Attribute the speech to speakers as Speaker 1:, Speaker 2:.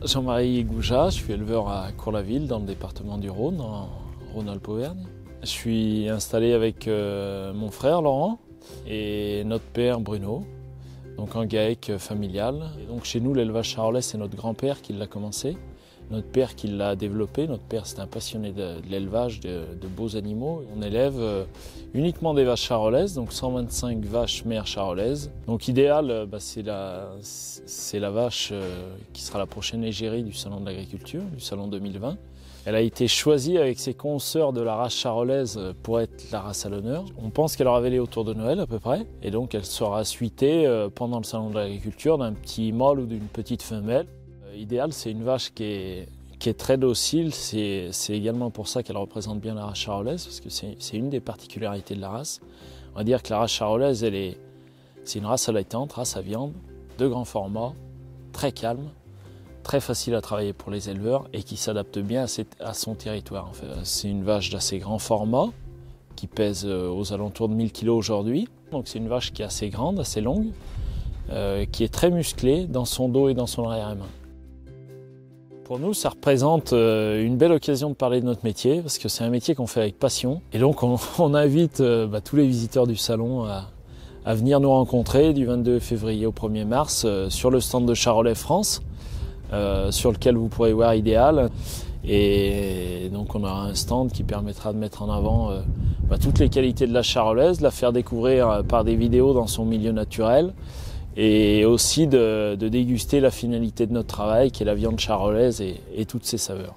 Speaker 1: Jean-Marie Gouja, je suis éleveur à Cours-la-Ville dans le département du Rhône, en Rhône-Alpes-Auvergne. Je suis installé avec mon frère Laurent et notre père Bruno, donc un GAEC familial. Et donc chez nous, l'élevage charolais, c'est notre grand-père qui l'a commencé, notre père qui l'a développé. Notre père, c'est un passionné de l'élevage de beaux animaux. On élève uniquement des vaches charolaises, donc 125 vaches mères charolaises. Donc idéal, c'est la vache qui sera la prochaine égérie du Salon de l'Agriculture, du Salon 2020. Elle a été choisie avec ses consoeurs de la race charolaise pour être la race à l'honneur. On pense qu'elle aura révélé autour de Noël à peu près. Et donc elle sera suitée pendant le Salon de l'Agriculture d'un petit mâle ou d'une petite femelle. Idéal, c'est une vache qui est très docile. C'est également pour ça qu'elle représente bien la race charolaise, parce que c'est une des particularités de la race. On va dire que la race charolaise, c'est une race allaitante, race à viande, de grand format, très calme, très facile à travailler pour les éleveurs et qui s'adapte bien à son territoire. En fait. C'est une vache d'assez grand format qui pèse aux alentours de 1000 kg aujourd'hui. Donc c'est une vache qui est assez grande, assez longue, qui est très musclée dans son dos et dans son arrière-main. Pour nous, ça représente une belle occasion de parler de notre métier parce que c'est un métier qu'on fait avec passion. Et donc on invite tous les visiteurs du salon à venir nous rencontrer du 22 février au 1er mars sur le stand de Charolais France. Sur lequel vous pourrez voir Idéal, et donc on aura un stand qui permettra de mettre en avant toutes les qualités de la charolaise, de la faire découvrir par des vidéos dans son milieu naturel, et aussi de déguster la finalité de notre travail qui est la viande charolaise et toutes ses saveurs.